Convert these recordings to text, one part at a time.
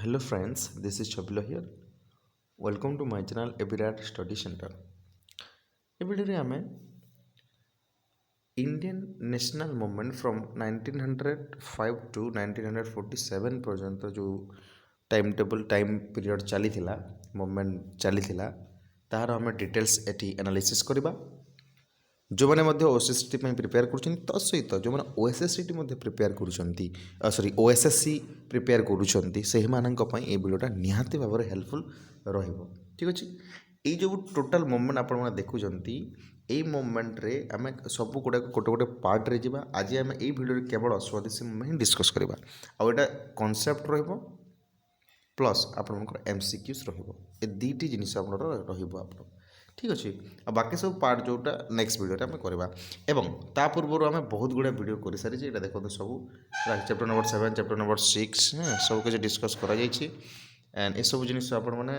Hello friends, this is Chabilo here. Welcome to my channel Evirat Study Center. ଏ ଭିଡ଼ିଓରେ ଆମେ Indian national movement from 1905 to 1947 ପର୍ଯ୍ୟନ୍ତ ଯେଉଁ time period ଚାଲିଥିଲା movement ଚାଲିଥିଲା ତାହାର ଆମେ ଡିଟେଲ୍ସ ଏଠି ଆନାଲିସିସ୍ କରିବା। ଯେଉଁମାନେ ମଧ୍ୟ OSST ପାଇଁ ପ୍ରିପେୟାର କରୁଛନ୍ତି ତା ସହିତ ଯେଉଁମାନେ OSST ମଧ୍ୟ ପ୍ରିପେୟାର କରୁଛନ୍ତି OSSC ପ୍ରିପେୟାର କରୁଛନ୍ତି ସେହିମାନଙ୍କ ପାଇଁ ଏ ଭିଡ଼ିଓଟା ନିହାତି ଭାବରେ ହେଲ୍ପଫୁଲ୍ ରହିବ। ଠିକ୍ ଅଛି, ଏଇ ଯେଉଁ ଟୋଟାଲ୍ ମୁଭମେଣ୍ଟ ଆପଣମାନେ ଦେଖୁଛନ୍ତି ଏଇ ମୁଭମେଣ୍ଟରେ ଆମେ ସବୁ ଗୁଡ଼ାକ ଗୋଟେ ଗୋଟେ ପାର୍ଟରେ ଯିବା। ଆଜି ଆମେ ଏଇ ଭିଡ଼ିଓରେ କେବଳ ସ୍ୱଦେଶୀ ମୁଭମେଣ୍ଟ ହିଁ ଡିସ୍କସ୍ କରିବା। ଆଉ ଏଇଟା କନସେପ୍ଟ ରହିବ ପ୍ଲସ୍ ଆପଣଙ୍କର MCQs ରହିବ। ଏ ଦୁଇଟି ଜିନିଷ ଆପଣଙ୍କର ରହିବ ଆପଣ। ଠିକ୍ ଅଛି, ଆଉ ବାକି ସବୁ ପାର୍ଟ ଯେଉଁଟା ନେକ୍ସଟ ଭିଡ଼ିଓରେ ଆମେ କରିବା। ଏବଂ ତା ପୂର୍ବରୁ ଆମେ ବହୁତ ଗୁଡ଼ାଏ ଭିଡ଼ିଓ କରିସାରିଛେ। ଏଇଟା ଦେଖନ୍ତୁ ସବୁ ଚାପ୍ଟର ନମ୍ବର 7 ଚାପ୍ଟର ନମ୍ବର 6 ସବୁ କିଛି ଡିସ୍କସ୍ କରାଯାଇଛି। ଆଣ୍ଡ ଏସବୁ ଜିନିଷ ଆପଣମାନେ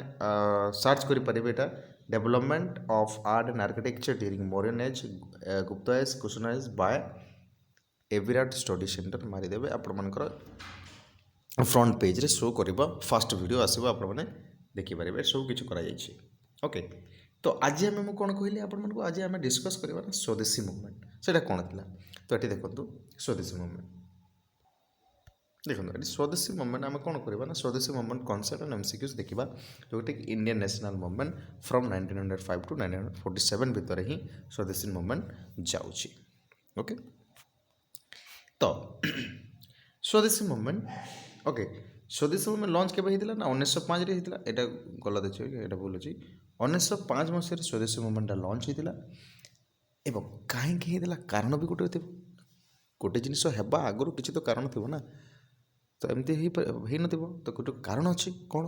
ସର୍ଚ୍ଚ କରିପାରିବେ। ଏଇଟା development of art and architecture during Mauryan age Gupta age Kushan age by Avirat study centre ମାରିଦେବେ। ଆପଣମାନଙ୍କର ଫ୍ରଣ୍ଟ ପେଜ୍ରେ ଶୋ କରିବ, ଫାଷ୍ଟ ଭିଡ଼ିଓ ଆସିବ, ଆପଣମାନେ ଦେଖିପାରିବେ। ସବୁ କିଛି କରାଯାଇଛି। ଓକେ, ତ ଆଜି ମୁଁ କ'ଣ କହିଲି ଆପଣମାନଙ୍କୁ, ଆଜି ଆମେ ଡିସ୍କସ୍ କରିବା ନା ସ୍ୱଦେଶୀ ମୁଭମେଣ୍ଟ। ସେଇଟା କ'ଣ ଥିଲା? ତ ଏଠି ଦେଖନ୍ତୁ ସ୍ୱଦେଶୀ ମୁଭମେଣ୍ଟ ଦେଖନ୍ତୁ ଏଠି ସ୍ୱଦେଶୀ ମୁଭମେଣ୍ଟ ଆମେ କ'ଣ କରିବା ନା ସ୍ୱଦେଶୀ ମୁଭମେଣ୍ଟ କନସେପ୍ଟ ଆଣ୍ଡ MCQs ଦେଖିବା, ଯେଉଁଟାକି Indian national movement from 1905 to 1947 ଭିତରେ ହିଁ ସ୍ୱଦେଶୀ ମୁଭମେଣ୍ଟ ଯାଉଛି। ଓକେ, ତ Swadeshi movement okay Swadeshi movement launch କେବେ ହେଇଥିଲା ନା 1905ରେ ହେଇଥିଲା। ଏଇଟା ଗଲା ଦେଖିବେ, ଏଇଟା ଭୁଲ ଅଛି। 1905 ମସିହାରେ ସ୍ୱଦେଶୀ ମୁଭମେଣ୍ଟଟା ଲଞ୍ଚ ହେଇଥିଲା। ଏବଂ କାହିଁକି ହେଇଥିଲା କାରଣ ବି ଗୋଟେ ଥିବ। ଗୋଟେ ଜିନିଷ ହେବା ଆଗରୁ କିଛି ତ କାରଣ ଥିବ ନା, ତ ଏମିତି ହେଇନଥିବ। ତ ଗୋଟେ କାରଣ ଅଛି। କ'ଣ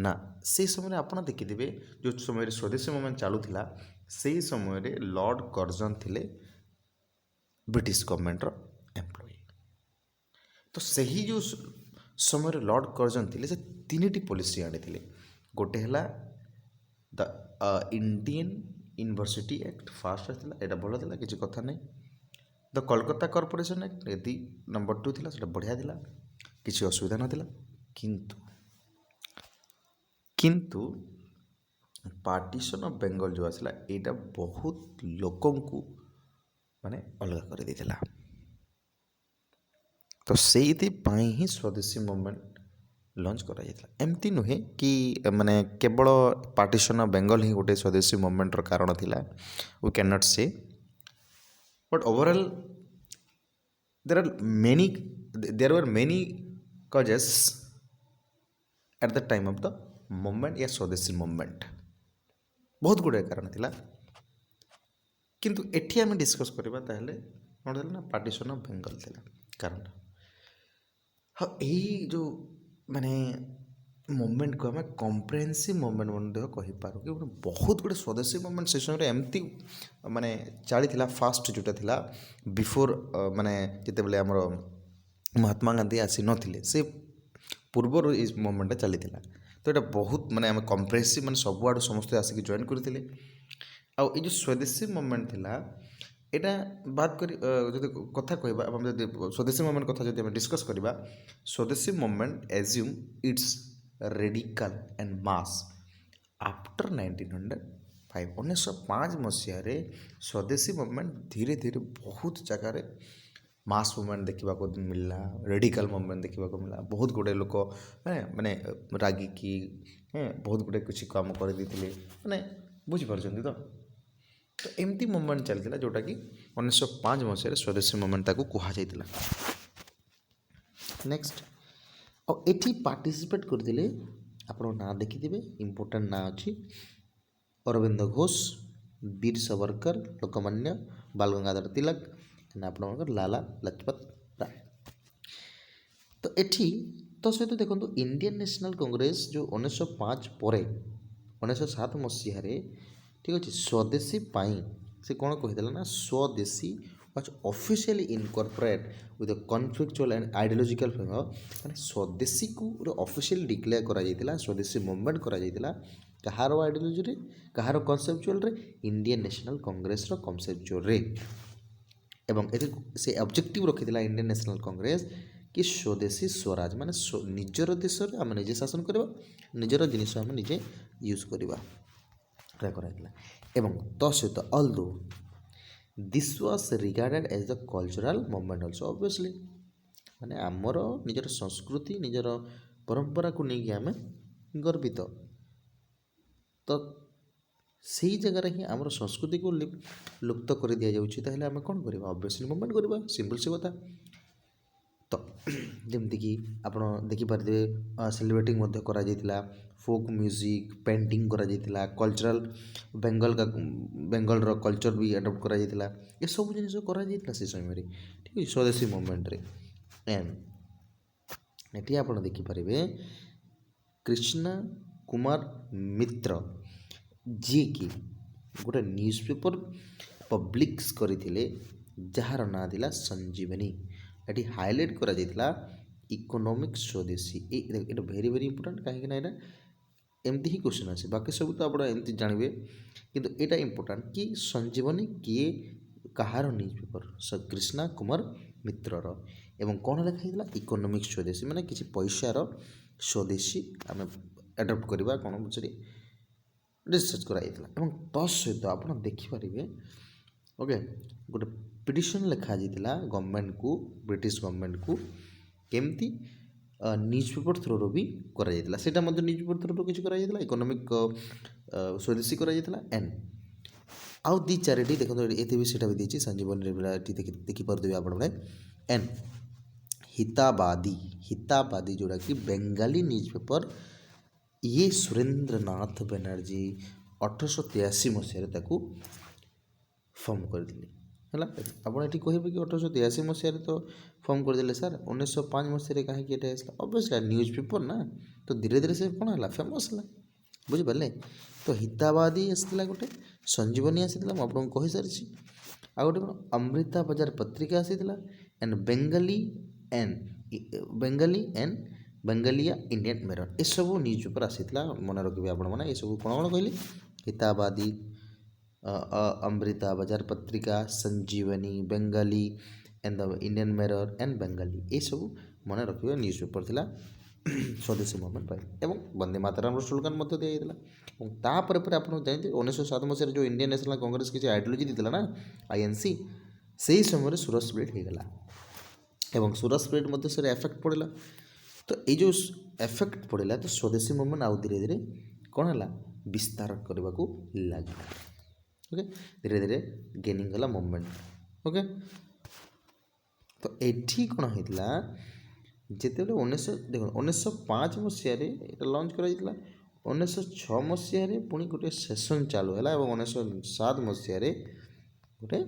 ନା ସେଇ ସମୟରେ ଆପଣ ଦେଖିଥିବେ ଯେଉଁ ସମୟରେ ସ୍ୱଦେଶୀ ମୁଭମେଣ୍ଟ ଚାଲୁଥିଲା ସେଇ ସମୟରେ ଲର୍ଡ଼ କର୍ଜନ ଥିଲେ ବ୍ରିଟିଶ ଗଭର୍ଣ୍ଣମେଣ୍ଟର ଏମ୍ପ୍ଲୟି। ତ ସେହି ଯେଉଁ ସମୟରେ ଲର୍ଡ଼ କର୍ଜନ ଥିଲେ ସେ ତିନିଟି ପଲିସି ଆଣିଥିଲେ। ଗୋଟେ ହେଲା the Indian university act first ଆସିଥିଲା, ଏଇଟା ଭଲ ଥିଲା, କିଛି କଥା ନାହିଁ। ଦ କୋଲକାତା କର୍ପୋରେସନ୍ ଆକ୍ଟ ଏଦି ନମ୍ବର 2 ଥିଲା, ସେଇଟା ବଢ଼ିଆ ଥିଲା, କିଛି ଅସୁବିଧା ନଥିଲା। କିନ୍ତୁ ପାର୍ଟିସନ୍ ଅଫ୍ ବେଙ୍ଗଲ ଯେଉଁ ଆସିଲା ଏଇଟା ବହୁତ ଲୋକଙ୍କୁ ମାନେ ଅଲଗା କରିଦେଇଥିଲା। ତ ସେଇଥିପାଇଁ ହିଁ ସ୍ୱଦେଶୀ ମୁଭମେଣ୍ଟ ଲଞ୍ଚ କରାଯାଇଥିଲା। ଏମିତି ନୁହେଁ କି ମାନେ କେବଳ ପାର୍ଟିସନ୍ ଅଫ୍ ବେଙ୍ଗଲ ହିଁ ଗୋଟେ ସ୍ୱଦେଶୀ ମୁଭମେଣ୍ଟର କାରଣ ଥିଲା, ୱି କ୍ୟାନ୍ ନଟ୍ ସେ, but overall there were many causes at the time of the movement या ସ୍ୱଦେଶୀ ମୁଭମେଣ୍ଟ। ବହୁତ ଗୁଡ଼ିଏ କାରଣ ଥିଲା, କିନ୍ତୁ ଏଠି ଆମେ ଡିସ୍କସ୍ କରିବା ତାହେଲେ କ'ଣ ଥିଲା ନା ପାର୍ଟିସନ୍ ଅଫ୍ ବେଙ୍ଗଲ ଥିଲା କାରଣ। ହଁ, ଏଇ ଯେଉଁ ମାନେ ମୁଭମେଣ୍ଟକୁ ଆମେ କମ୍ପ୍ରେହେନ୍ସିଭ୍ ମୁଭମେଣ୍ଟ ମଧ୍ୟ କହିପାରୁ କି ବହୁତ ଗୁଡ଼ିଏ ସ୍ୱଦେଶୀ ମୁଭମେଣ୍ଟ ସେ ସମୟରେ ଏମିତି ମାନେ ଚାଲିଥିଲା। ଫାଷ୍ଟ ଯେଉଁଟା ଥିଲା ବିଫୋର୍ ମାନେ ଯେତେବେଳେ ଆମର ମହାତ୍ମା ଗାନ୍ଧୀ ଆସିନଥିଲେ ସେ ପୂର୍ବରୁ ଏଇ ମୁଭମେଣ୍ଟଟା ଚାଲିଥିଲା। ତ ଏଇଟା ବହୁତ ମାନେ ଆମେ କମ୍ପ୍ରେହେନ୍ସିଭ୍ ମାନେ ସବୁଆଡ଼ୁ ସମସ୍ତେ ଆସିକି ଜଏନ୍ କରିଥିଲେ। ଆଉ ଏଇ ଯେଉଁ ସ୍ୱଦେଶୀ ମୁଭମେଣ୍ଟ ଥିଲା ଏଇଟା ବାଦ କରି ଯଦି କଥା କହିବା ଏବଂ ଯଦି ସ୍ୱଦେଶୀ ମୁଭମେଣ୍ଟ କଥା ଯଦି ଆମେ ଡିସ୍କସ୍ କରିବା, Swadeshi movement assume its radical and mass after 1905। 1905 ମସିହାରେ ସ୍ୱଦେଶୀ ମୁଭମେଣ୍ଟ ଧୀରେ ଧୀରେ ବହୁତ ଜାଗାରେ ମାସ୍ ମୁଭମେଣ୍ଟ ଦେଖିବାକୁ ମିଳିଲା, ରେଡ଼ିକାଲ୍ ମୁଭମେଣ୍ଟ ଦେଖିବାକୁ ମିଳିଲା। ବହୁତ ଗୁଡ଼ିଏ ଲୋକ ମାନେ ରାଗିକି ବହୁତ ଗୁଡ଼ିଏ କିଛି କାମ କରିଦେଇଥିଲେ, ମାନେ ବୁଝିପାରୁଛନ୍ତି ତ। ତ ଏମିତି ମୁଭମେଣ୍ଟ ଚାଲିଥିଲା ଯେଉଁଟାକି 1905 ମସିହାରେ ସ୍ୱଦେଶୀ ମୁଭମେଣ୍ଟ ତାକୁ କୁହାଯାଇଥିଲା। ନେକ୍ସଟ, ଆଉ ଏଠି ପାର୍ଟିସିପେଟ୍ କରିଥିଲେ, ଆପଣ ନାଁ ଦେଖିଥିବେ, ଇମ୍ପୋର୍ଟାଣ୍ଟ ନାଁ ଅଛି ଅରବିନ୍ଦ ଘୋଷ, ବୀର ସାବରକର, ଲୋକମାନ୍ୟ ବାଲ ଗଙ୍ଗାଧର ତିଲକ, ଆପଣଙ୍କର ଲାଲା ଲଜପତ ରାୟ। ତ ଏଠି ତ ସହିତ ଦେଖନ୍ତୁ ଇଣ୍ଡିଆନ୍ ନ୍ୟାସନାଲ୍ କଂଗ୍ରେସ ଯେଉଁ 1905 ପରେ 1907 ମସିହାରେ ଠିକ୍ ଅଛି ସ୍ୱଦେଶୀ ପାଇଁ ସେ କ'ଣ କହିଥିଲା ନା Swadeshi was officially incorporate with conflictual and ideological framework. ମାନେ ସ୍ୱଦେଶୀକୁ ଗୋଟେ ଅଫିସିଆଲି ଡିକ୍ଲେୟାର କରାଯାଇଥିଲା, ସ୍ୱଦେଶୀ ମୁଭମେଣ୍ଟ କରାଯାଇଥିଲା। କାହାର ଆଇଡ଼ିଓଲୋଜିରେ, କାହାର କନସେପଚୁଆଲରେ? ଇଣ୍ଡିଆନ୍ ନ୍ୟାସନାଲ୍ କଂଗ୍ରେସର କନସେପଚୁଆଲରେ। ଏବଂ ଏଥିରେ ସେ ଅବଜେକ୍ଟିଭ୍ ରଖିଥିଲା ଇଣ୍ଡିଆନ୍ ନ୍ୟାସନାଲ୍ କଂଗ୍ରେସ कि स्वदेशी स्वराज माने निजर देश आम निजे शासन करवा निजर जिनिस आम निजे यूज करवा कराइला एवं तो सहित although this was regarded as the cultural movement also obviously माने आमर निजर संस्कृति निजर परंपरा को लेकिन आम गर्वित तो सेई जगह ही आमर संस्कृति को लुप्त कर दि जाऊँगी आम कौन करवा ऑब्वियसली मूवमेंट करवा सिंपल से कथा तो जमीक आप देखिपारे सेलिब्रेटिंग करा फोक म्यूजिक पेंटिंग करा कल्चरल बेंगल कल्चर भी एडप्ट करा ये सब जिन करा से समय ठीक है स्वदेशी मूवमेंट रे एंड ये आप देखिपारे कृष्णा कुमार मित्र जी की गोटे न्यूज पेपर पब्लिक्स करते जार ना दिला संजीवनी ये हाईलाइट करा इकोनॉमिक स्वदेशी ये वेरी वेरी इंपोर्टेंट कहीं एमती ही क्वेश्चन आसे बाकी सब तो आप एमती जानवे किंतु यहाँ इंपोर्टेंट कि संजीवनी किए कहार न्यूज पेपर कृष्णा कुमार मित्रर एवं कौन लिखाई इकोनॉमिक स्वदेशी माने किसी पैसार स्वदेशी आम एडप्ट करवा कौन पचारे रिसर्च कराई सहित आप देखिपारे ओके गोटे पिटिशन लिखा जाता गवर्नमेंट को ब्रिटिश गवर्नमेंट को केमती न्यूज पेपर थ्रो भी करा न्यूज पेपर थ्रो किसी करा इकोनॉमिक स्वदेशी करा एंड आउ दी चारिटी देखो ये भी सीटा भी देती संजीवनी देखिपे आप एंड हिताबादी जोड़ा कि बेंगाली न्यूज पेपर ये सुरेंद्रनाथ बनर्जी 1883 मसीह फर्म करते आपड़ ये कहे कि 1883 मसीह तो फर्म करदे सर 1905 मसीह कहीं ऑब्वियसली न्यूज पेपर ना तो धीरे धीरे से कौन है फेमस है बुझिपारे तो हिताबादी आसाला गोटे संजीवनी आसाला मुझे आपको कही सारी आ गए कौन अमृता बाजार पत्रिका आसाला एंड बेंगालिया इंडियन मेरर ये सब न्यूज पेपर आसाला मन रखिए आपने ये सब कौन कौन कहली हिताबादी Amrita Bazar Patrika Sanjivani Bengalee and the Indian Mirror and Bengalee ये सब मन रखिए न्यूज पेपर थिला स्वदेशी मूवमेंट एवं वंदे मातरम स्लोगान दिया आप जानते 1907 मसीह जो इंडियन नेशनल कांग्रेस किसी आइडियोलॉजी देता ना आईएनसी से ही समय सूरत स्प्लिट होगला एवं सूरत स्प्लिट से एफेक्ट पड़ा तो ये जो एफेक्ट पड़ा तो स्वदेशी मूवमेंट आउ धीरे धीरे कौन है विस्तार करने को लगे ओके धीरे धीरे गेनिंग गला मूवमेंट ओके तो ये कौन होता जिते 1905 मसीह लंच कर 1906 मसीह पुणी गोटे सेसन चालू है और 1907 मसीह गोटे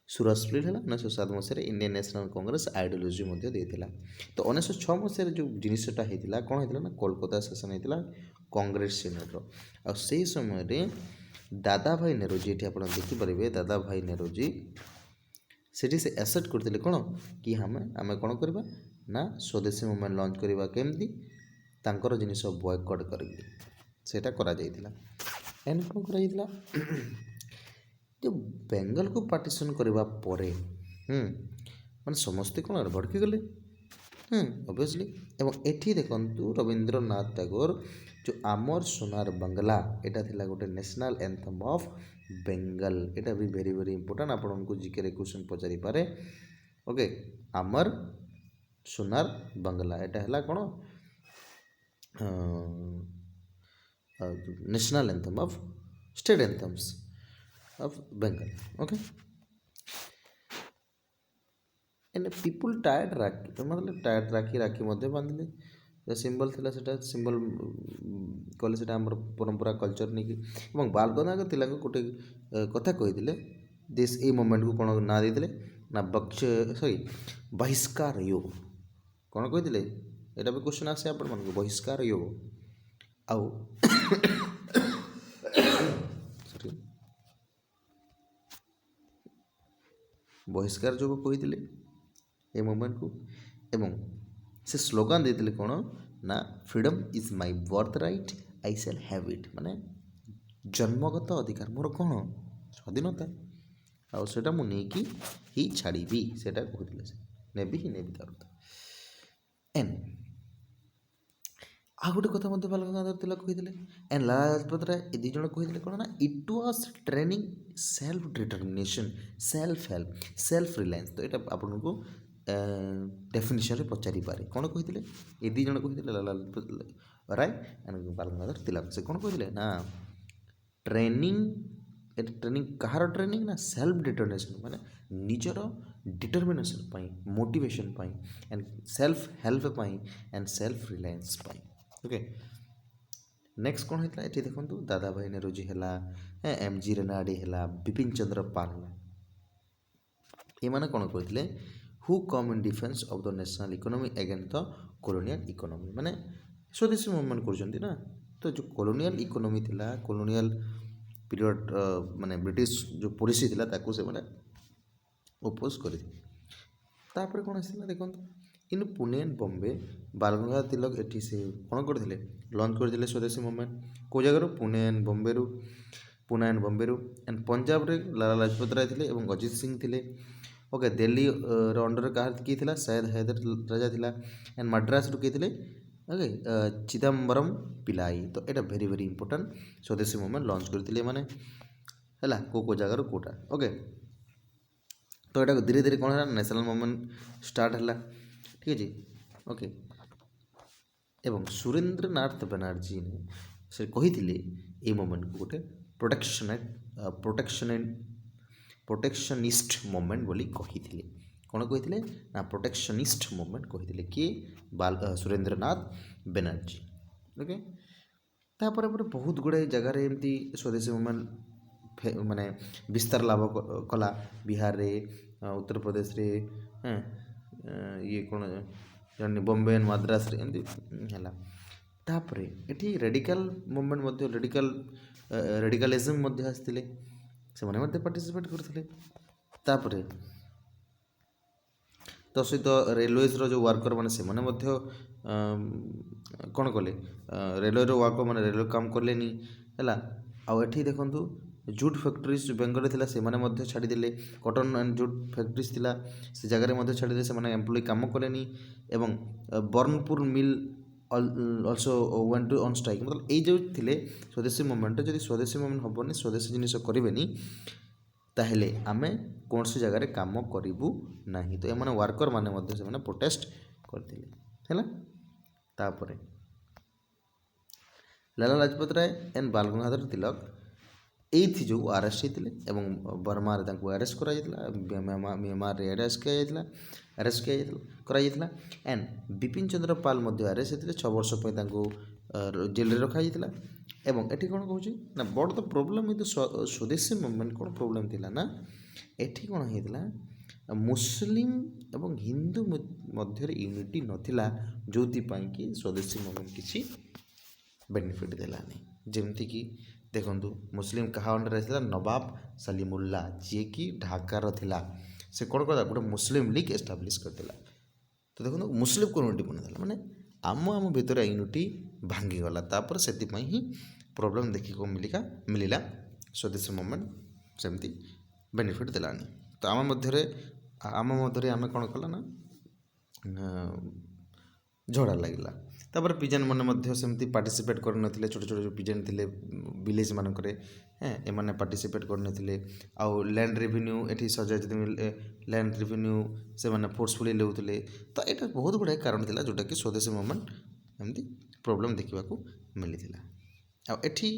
सूरत स्प्लिट है 1907 मसीह इंडियन नेशनल कांग्रेस आइडियोलॉजी देता तो 1906 मसीह जो जिनटा होता कौन होता ना कोलकाता सेसन होता कांग्रेस सीनेटर आ से समय दादा भाई नेरोजी ये आप देखिपारे दादा भाई नेरोजी से एसेप्ट करते कौन कि आम कौन करवा ना स्वदेशी मूवमेंट लॉन्च करवा केमती तांकर जिनिस बॉयकट करटा करा एंड कौन करा जो बेंगल को पार्टीशन करवा परे माने समस्ते कौन भड़की गले ऑब्वियसली एवं एठी देखंतु रविंद्रनाथ टैगोर जो आमर सोनार बंगला एटा थिला गोटे नेशनल एंथम ऑफ बेंगल एटा भी वेरी वेरी इंपोर्टेंट आपण उनको जीके रे क्वेश्चन पचारि पारे ओके आमर सोनार बंगला एटा हला कोन national anthem of state anthems of Bengal okay and people टायर्ड राखी मतलब टायर्ड राखी मध्य बांधिले सिंबल थिला सेटा सिंबल कहले सेटा हमर परंपरा कल्चर नहीं बाल गंगाधर तिलक गोटे कथा कही देश ए मूवमेंट को कौन ना देते ना सॉरी बहिष्कार योग कौन कही यहाँ भी क्वेश्चन आसे आप बहिष्कार योग आउ सॉरी बहिष्कार योग कही ए मूवमेंट को एवं से स्लोगान देते कौन ना freedom is my birth right I shall have it माने जन्मगत अधिकार मोर कौन स्वाधीनता आउ सेटा मु नहीं कि ही छाड़ी से कहते नेबी ही नेबी तार ଏନ୍ ଆଉ ଗୋଟେ କଥା ମଧ୍ୟ ବାଲ ଗଙ୍ଗାଧର ତିଲକ କହିଥିଲେ ଏଣ୍ଡ ଲାଲା ଲାଜପତ ରାୟ ଏ ଦୁଇ ଜଣ କହିଥିଲେ କ'ଣ ନା it was training self determination self help self Reliance. ତ ଏଇଟା ଆପଣଙ୍କୁ ଡେଫିନିସନ୍ରେ ପଚାରିପାରେ କ'ଣ କହିଥିଲେ ଏ ଦୁଇ ଜଣ କହିଥିଲେ ଲାଲା ଲାଜପତ ରାୟ ଏଣ୍ଡ ବାଲ ଗଙ୍ଗାଧର ତିଲକ। ସେ କ'ଣ କହିଥିଲେ ନା ଟ୍ରେନିଂ କାହାର ଟ୍ରେନିଂ ନା ସେଲ୍ଫ ଡିଟର୍ମିନେସନ୍ ମାନେ ନିଜର ଡିଟର୍ମିନେସନ୍ ପାଇଁ ମୋଟିଭେସନ୍ ପାଇଁ ଆଣ୍ଡ ସେଲ୍ଫ ହେଲ୍ପ ପାଇଁ ଆଣ୍ଡ ସେଲ୍ଫ ରିଲାଏନ୍ସ ପାଇଁ। ଓକେ ନେକ୍ସଟ କ'ଣ ହେଇଥିଲା ଏଠି ଦେଖନ୍ତୁ ଦାଦା ଭାଇ ନେହେରୁଜୀ ହେଲା ଏମ୍ ଜି ରେନାଡି ହେଲା ବିପିନ ଚନ୍ଦ୍ର ପାଲ ଏମାନେ କ'ଣ କହିଥିଲେ who come in defence of the national economy against the colonial economy ମାନେ ସ୍ୱଦେଶୀ ମୁଭମେଣ୍ଟ କରୁଛନ୍ତି ନା। ତ ଯେଉଁ କଲୋନିଆଲ୍ ଇକୋନୋମି ଥିଲା କଲୋନିଆଲ୍ ପିରିୟଡ଼ ମାନେ ବ୍ରିଟିଶ ଯେଉଁ ପଲିସି ଥିଲା ତାକୁ ସେମାନେ ଓପୋଜ କରିଥିଲେ। ତାପରେ କ'ଣ ଆସିଥିଲା ଦେଖନ୍ତୁ ଇନ୍ ପୁନେ ଆଣ୍ଡ ବମ୍ବେ ବାଲ ଗଙ୍ଗାଧର ତିଲକ ଏଠି ସେ କ'ଣ କରିଥିଲେ ଲଞ୍ଚ କରିଥିଲେ ସ୍ୱଦେଶୀ ମୁଭମେଣ୍ଟ କେଉଁ ଜାଗାରୁ ପୁନେ ଆଣ୍ଡ ବମ୍ବେରୁ ଆଣ୍ଡ ପଞ୍ଜାବରେ ଲାଲା ଲାଜପତ ରାୟ ଥିଲେ ଏବଂ ଅଜିତ ସିଂ ଥିଲେ। ଓକେ ଦିଲ୍ଲୀର ଅଣ୍ଡରରେ କାହାର କିଏ ଥିଲା ସୟଦ ହାଇଦର ରାଜା ଥିଲା ଆଣ୍ଡ ମାଡ୍ରାସରୁ କିଏ ଥିଲେ ଓକେ ଚିଦାମ୍ବରମ ପିଲାଇ। ତ ଏଇଟା ଭେରି ଭେରି ଇମ୍ପୋର୍ଟାଣ୍ଟ ସ୍ୱଦେଶୀ ମୁଭମେଣ୍ଟ ଲଞ୍ଚ କରିଥିଲେ ଏମାନେ ହେଲା କେଉଁ ଜାଗାରୁ କେଉଁଟା। ଓକେ ତ ଏଇଟା ଧୀରେ ଧୀରେ କ'ଣ ହେଲା ନ୍ୟାସନାଲ୍ ମୁଭମେଣ୍ଟ ଷ୍ଟାର୍ଟ ହେଲା ଠିକ୍ ଅଛି। ଓକେ ଏବଂ ସୁରେନ୍ଦ୍ରନାଥ ବାନାର୍ଜୀ ସେ କହିଥିଲେ ଏଇ ମୁଭମେଣ୍ଟକୁ ଗୋଟେ ପ୍ରୋଟେକ୍ସନିଷ୍ଟ ମୁଭମେଣ୍ଟ ବୋଲି କହିଥିଲେ। କ'ଣ କହିଥିଲେ ନା ପ୍ରୋଟେକ୍ସନିଷ୍ଟ ମୁଭମେଣ୍ଟ କହିଥିଲେ କିଏ ସୁରେନ୍ଦ୍ରନାଥ ବାନାର୍ଜୀ। ଓକେ ତାପରେ ପରେ ବହୁତ ଗୁଡ଼ାଏ ଜାଗାରେ ଏମିତି ସ୍ୱଦେଶୀ ମୁଭମେଣ୍ଟ ମାନେ ବିସ୍ତାର ଲାଭ କଲା ବିହାରରେ ଉତ୍ତରପ୍ରଦେଶରେ ଇଏ କ'ଣ ଜାଣିନି ବମ୍ବେ ଆଣ୍ଡ ମାଦ୍ରାସରେ ଏମିତି ହେଲା। ତାପରେ ଏଠି ରେଡ଼ିକାଲ ମୁଭମେଣ୍ଟ ମଧ୍ୟ ରେଡ଼ିକାଲିଜମ୍ ମଧ୍ୟ ଆସିଥିଲେ ସେମାନେ ମଧ୍ୟ ପାର୍ଟିସିପେଟ୍ କରିଥିଲେ। ତାପରେ ତା ସହିତ ରେଲୱେଜ୍ର ଯେଉଁ ୱାର୍କର ମାନେ ସେମାନେ ମଧ୍ୟ କ'ଣ କଲେ ରେଲୱେର ୱାର୍କର ମାନେ ରେଲୱେ କାମ କଲେନି ହେଲା। ଆଉ ଏଠି ଦେଖନ୍ତୁ ଜୁଟ୍ ଫ୍ୟାକ୍ଟ୍ରିଜ୍ ବେଙ୍ଗଲରେ ଥିଲା ସେମାନେ ମଧ୍ୟ ଛାଡ଼ିଦେଲେ କଟନ୍ ଆଣ୍ଡ ଜୁଟ୍ ଫ୍ୟାକ୍ଟ୍ରିଜ୍ ଥିଲା ସେ ଜାଗାରେ ମଧ୍ୟ ଛାଡ଼ିଦେଲେ ସେମାନେ ଏମ୍ପ୍ଲୟ କାମ କଲେନି ଏବଂ Burnpur mill also went to on strike ମତଲବ ଏଇ ଯେଉଁ ଥିଲେ ସ୍ୱଦେଶୀ ମୁଭମେଣ୍ଟ ଯଦି ସ୍ୱଦେଶୀ ମୁଭମେଣ୍ଟ ହେବନି ସ୍ୱଦେଶୀ ଜିନିଷ କରିବେନି ତାହେଲେ ଆମେ କୌଣସି ଜାଗାରେ କାମ କରିବୁ ନାହିଁ। ତ ଏମାନେ ୱାର୍କର ମାନେ ମଧ୍ୟ ସେମାନେ ପ୍ରୋଟେଷ୍ଟ କରିଥିଲେ ହେଲା। ତାପରେ ଲାଲା ଲାଜପତ ରାୟ ଏଣ୍ଡ ବାଲ ଗଙ୍ଗାଧର ତିଲକ ଏଇଥି ଯୋଗୁଁ ଆରେଷ୍ଟ ହେଇଥିଲେ ଏବଂ ବର୍ମାରେ ତାଙ୍କୁ ଆରେଷ୍ଟ କରାଯାଇଥିଲା ମିଆଁମାରରେ ଆରେଷ୍ଟ କରାଯାଇଥିଲା ଆଣ୍ଡ ବିପିନ ଚନ୍ଦ୍ର ପାଲ ମଧ୍ୟ ଆରେଷ୍ଟ ହେଇଥିଲେ 6 ବର୍ଷ ପାଇଁ ତାଙ୍କୁ ଜେଲରେ ରଖାଯାଇଥିଲା। ଏବଂ ଏଠି କ'ଣ କହୁଛି ନା but the problem with Swadeshi movement କ'ଣ ପ୍ରୋବ୍ଲେମ୍ ଥିଲା ନା ଏଠି କ'ଣ ହେଇଥିଲା ମୁସଲିମ ଏବଂ ହିନ୍ଦୁ ମଧ୍ୟରେ ୟୁନିଟି ନଥିଲା ଯେଉଁଥିପାଇଁ କି ସ୍ୱଦେଶୀ ମୁଭମେଣ୍ଟ କିଛି ବେନିଫିଟ୍ ଦେଲାନି। ଯେମିତିକି ଦେଖନ୍ତୁ ମୁସଲିମ କାହା ଅଣ୍ଡରରେ ଥିଲା ନବାବ ସଲିମୁଲ୍ଲା ଯିଏକି ଢାକାର ଥିଲା ସେ କ'ଣ କରିଥିଲା ଗୋଟେ ମୁସଲିମ ଲିଗ୍ ଏଷ୍ଟାବ୍ଲିଶ୍ କରିଥିଲା। ତ ଦେଖନ୍ତୁ ମୁସଲିମ କମ୍ୟୁନିଟି ବନିଥିଲା ମାନେ ଆମ ଭିତରେ ୟୁନିଟି ଭାଙ୍ଗିଗଲା ତାପରେ ସେଥିପାଇଁ ହିଁ ପ୍ରୋବ୍ଲେମ୍ ଦେଖିବାକୁ ମିଳିଲା ସ୍ୱଦେଶୀ ମୁଭମେଣ୍ଟ ସେମିତି ବେନିଫିଟ୍ ଦେଲାନି। ତ ଆମ ମଧ୍ୟରେ ଆମେ କ'ଣ କଲା ନା ଝଗଡ଼ା ଲାଗିଲା। ତାପରେ ପିଜେନ୍ ମାନେ ମଧ୍ୟ ସେମିତି ପାର୍ଟିସିପେଟ୍ କରିନଥିଲେ ଛୋଟ ଛୋଟ ଯେଉଁ ପିଜେନ୍ ଥିଲେ ଭିଲେଜ୍ ମାନଙ୍କରେ ଏମାନେ ପାର୍ଟିସିପେଟ୍ କରିନଥିଲେ। ଆଉ ଲ୍ୟାଣ୍ଡ ରେଭିନ୍ୟୁ ଏଠି ଲ୍ୟାଣ୍ଡ ରେଭିନ୍ୟୁ ସେମାନେ ଫୋର୍ସଫୁଲି ନେଉଥିଲେ। ତ ଏଇଟା ବହୁତ ଗୁଡ଼ାଏ କାରଣ ଥିଲା ଯେଉଁଟାକି ସ୍ୱଦେଶୀ ମୁଭମେଣ୍ଟ ଏମିତି ପ୍ରୋବ୍ଲେମ୍ ଦେଖିବାକୁ ମିଳିଥିଲା। ଆଉ ଏଠି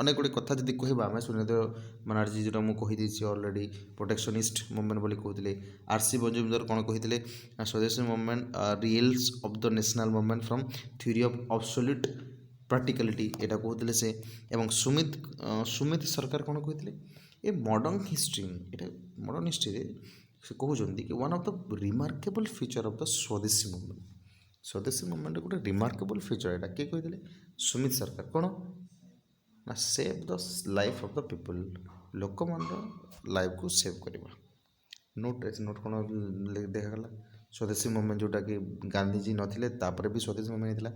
ଅନେକ ଗୁଡ଼ିଏ କଥା ଯଦି କହିବା ଆମେ ସୁରେନ୍ଦ୍ର ବାନାର୍ଜୀ ଯେଉଁଟା ମୁଁ କହିଦେଇଛି ଅଲରେଡ଼ି ପ୍ରୋଟେକ୍ସନିଷ୍ଟ ମୁଭମେଣ୍ଟ ବୋଲି କହୁଥିଲେ। RC ମଜୁମଦାର କ'ଣ କହିଥିଲେ ନା ସ୍ୱଦେଶୀ movement reels of the national movement from theory of absolute practicality ଏଇଟା କହୁଥିଲେ ସେ। ଏବଂ ସୁମିତ ସରକାର କ'ଣ କହିଥିଲେ ଏ ମଡ଼ର୍ଣ୍ଣ ହିଷ୍ଟ୍ରିରେ ସେ କହୁଛନ୍ତି କି one of the remarkable feature of the swadeshi movement ଗୋଟେ ରିମାର୍କେବଲ୍ ଫିଚର୍ ଏଇଟା କିଏ କହିଥିଲେ ସୁମିତ ସରକାର। କ'ଣ ନା save the life of the people ଲୋକମାନଙ୍କର ଲାଇଫ୍କୁ ସେଭ୍ କରିବା। ନୋଟ୍ କ'ଣ ଦେଖାଗଲା ସ୍ୱଦେଶୀ ମୁଭମେଣ୍ଟ ଯେଉଁଟାକି ଗାନ୍ଧିଜୀ ନଥିଲେ ତାପରେ ବି ସ୍ୱଦେଶୀ ମୁଭମେଣ୍ଟ ହେଇଥିଲା।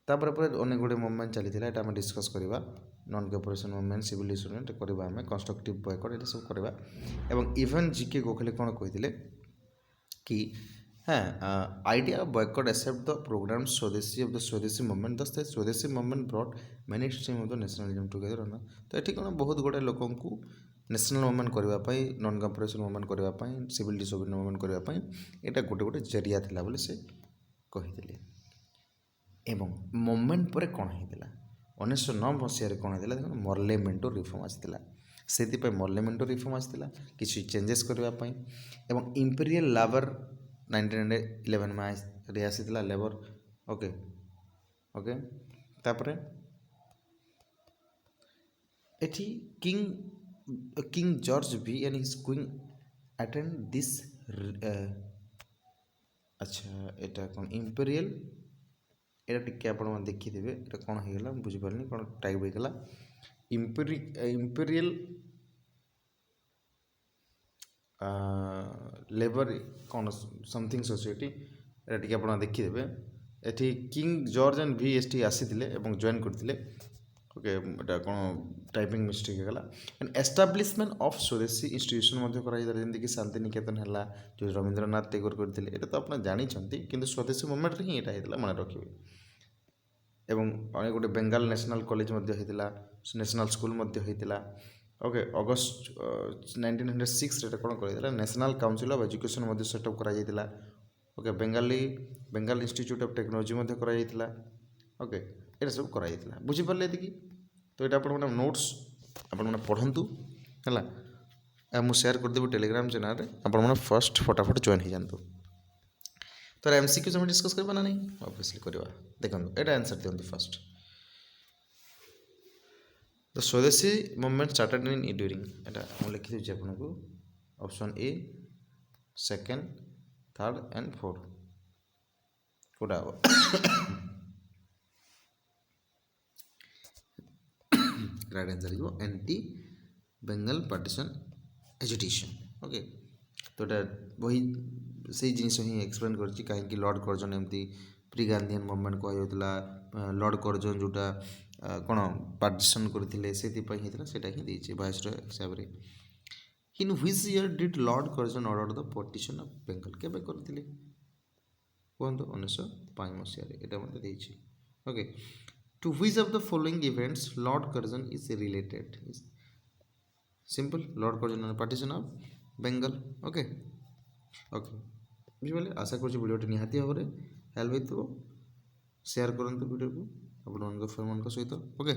ତାପରେ ପରେ ଅନେକ ଗୁଡ଼ିଏ ମୁଭମେଣ୍ଟ ଚାଲିଥିଲା ଏଇଟା ଆମେ ଡିସ୍କସ୍ କରିବା ନନ୍ କୋପରେସନ୍ ମୁଭମେଣ୍ଟ ସିଭିଲ୍ ଡିସୋସିଏସନ୍ କରିବା ଆମେ କନଷ୍ଟ୍ରକ୍ଟିଭ୍ ବୟକଟ୍ ଏଇଟା ସବୁ କରିବା। ଏବଂ ଇଭେନ୍ GK ଗୋଖଲେ କ'ଣ କହିଥିଲେ କି idea of boycott accept the programs Swadeshi of the Swadeshi movement. Thus, the Swadeshi movement brought many streams of the nationalism together. ना तो ये कौन बहुत गुड़े लोकों को ନ୍ୟାସନାଲ୍ ମୁଭମେଣ୍ଟ କରିବା ପାଇଁ ନନ୍ କମ୍ପ୍ରେସନ୍ ମୁଭମେଣ୍ଟ କରିବା ପାଇଁ ସିଭିଲ୍ ଡିସୋବିଡ଼ିଏଣ୍ଟ ମୁଭମେଣ୍ଟ କରିବା ପାଇଁ ଏଇଟା ଗୋଟେ ଗୋଟେ ଜରିଆ ଥିଲା ବୋଲି ସେ କହିଥିଲେ। ଏବଂ ମୁଭମେଣ୍ଟ ପରେ କ'ଣ ହେଇଥିଲା 1909 ମସିହାରେ କ'ଣ ହେଇଥିଲା ଦେଖନ୍ତୁ ମର୍ଲେମେଣ୍ଟୋ ରିଫର୍ମ ଆସିଥିଲା। ସେଥିପାଇଁ ମର୍ଲେମେଣ୍ଟୋ ରିଫର୍ମ ଆସିଥିଲା କିଛି ଚେଞ୍ଜେସ୍ କରିବା ପାଇଁ ଏବଂ ଇମ୍ପେରିଆଲ୍ ଲାବର 1911 ଆସିଥିଲା ଲେବର ଓକେ ଓକେ ତାପରେ ଏଠି king George V and his queen attend this ଆଚ୍ଛା ଏଇଟା କ'ଣ ଇମ୍ପେରିଆଲ୍ ଏଇଟା ଟିକେ ଆପଣମାନେ ଦେଖିଥିବେ ଏଇଟା କ'ଣ ହେଇଗଲା ମୁଁ ବୁଝିପାରିନି କ'ଣ ଟାଇପ୍ ହେଇଗଲା ଇମ୍ପେରିଆଲ୍ ଲେବର କ'ଣ ସମଥିଙ୍ଗ ସୋସାଇଟି ଏଇଟା ଟିକେ ଆପଣ ଦେଖିଦେବେ ଏଠି king George and V S T ଆସିଥିଲେ ଏବଂ ଜଏନ୍ କରିଥିଲେ ଓକେ ଏଇଟା କ'ଣ ଟାଇପିଂ ମିଷ୍ଟେକ୍ ହେଇଗଲା and establishment of Swadeshi institution ମଧ୍ୟ କରାଯାଇଥିଲା ଯେମିତିକି ଶାନ୍ତିନିକେତନ ହେଲା ଯେଉଁ ରବୀନ୍ଦ୍ରନାଥ ଟେଗୋର କରିଥିଲେ ଏଇଟା ତ ଆପଣ ଜାଣିଛନ୍ତି କିନ୍ତୁ ସ୍ୱଦେଶୀ ମୁଭମେଣ୍ଟରେ ହିଁ ଏଇଟା ହେଇଥିଲା ମନେ ରଖିବେ ଏବଂ ଅନେକ ଗୋଟେ ବେଙ୍ଗାଲ ନ୍ୟାସନାଲ୍ କଲେଜ ମଧ୍ୟ ହେଇଥିଲା ନ୍ୟାସନାଲ୍ ସ୍କୁଲ୍ ମଧ୍ୟ ହେଇଥିଲା ଓକେ ଅଗଷ୍ଟ 1906 ଏଇଟା କ'ଣ କରାଯାଇଥିଲା ନ୍ୟାସନାଲ୍ କାଉନସିଲ୍ ଅଫ୍ ଏଜୁକେସନ୍ ମଧ୍ୟ ସେଟଅପ୍ କରାଯାଇଥିଲା okay Bengal institute of technology ମଧ୍ୟ କରାଯାଇଥିଲା ଓକେ ଏଇଟା ସବୁ କରାଯାଇଥିଲା ବୁଝିପାରିଲେ ଏତିକି ତ ଏଇଟା ଆପଣମାନେ ନୋଟ୍ସ ଆପଣମାନେ ପଢ଼ନ୍ତୁ ହେଲା ମୁଁ ସେୟାର କରିଦେବି ଟେଲିଗ୍ରାମ ଚ୍ୟାନେଲ୍ରେ ଆପଣମାନେ ଫାର୍ଷ୍ଟ ଫଟାଫଟ ଜଏନ୍ ହେଇଯାନ୍ତୁ ତ MCQ ଆମେ ଡିସ୍କସ୍ କରିବା ନା ନାହିଁ ଅବଭିୟସ୍ଲି କରିବା ଦେଖନ୍ତୁ ଏଇଟା ଆନ୍ସର୍ ଦିଅନ୍ତୁ first the swadeshi movement started in during ଏଇଟା ମୁଁ ଲେଖିଦେଉଛି ଆପଣଙ୍କୁ option A second third and fourth କେଉଁଟା ହେବ ରାଇଟ୍ ଆନ୍ସର୍ ହେଇଯିବ anti Bengal partition agitation okay ତ ଏଇଟା ବହି ସେଇ ଜିନିଷ ହିଁ ଏକ୍ସପ୍ଲେନ୍ କରିଛି କାହିଁକି ଲର୍ଡ଼ କର୍ଜନ୍ ଏମିତି ପ୍ରି ଗାନ୍ଧିଆନ୍ ମୁଭମେଣ୍ଟ କୁହାଯାଉଥିଲା ଲର୍ଡ଼ କର୍ଜନ୍ ଯେଉଁଟା କ'ଣ ପାର୍ଟିସନ୍ କରିଥିଲେ ସେଥିପାଇଁ ହେଇଥିଲା ସେଇଟା ହିଁ ଦେଇଛି ଭାଇସରୟ ହିସାବରେ in which year did Lord Curzon order the partition of Bengal କେବେ କରିଥିଲେ କୁହନ୍ତୁ 1905 ମସିହାରେ ଏଇଟା ମୋତେ ଦେଇଛି okay to which of the following events Lord Curzon is related simple Lord Curzon partition of Bengal okay okay ବୁଝିପାରିଲେ ଆଶା କରୁଛି ଭିଡ଼ିଓଟି ନିହାତି ଭାବରେ ହେଲ୍ପ ହେଇଥିବ ସେୟାର କରନ୍ତୁ ଭିଡ଼ିଓକୁ ଆପଣମାନଙ୍କ ଫ୍ରେଣ୍ଡମାନଙ୍କ ସହିତ ଓକେ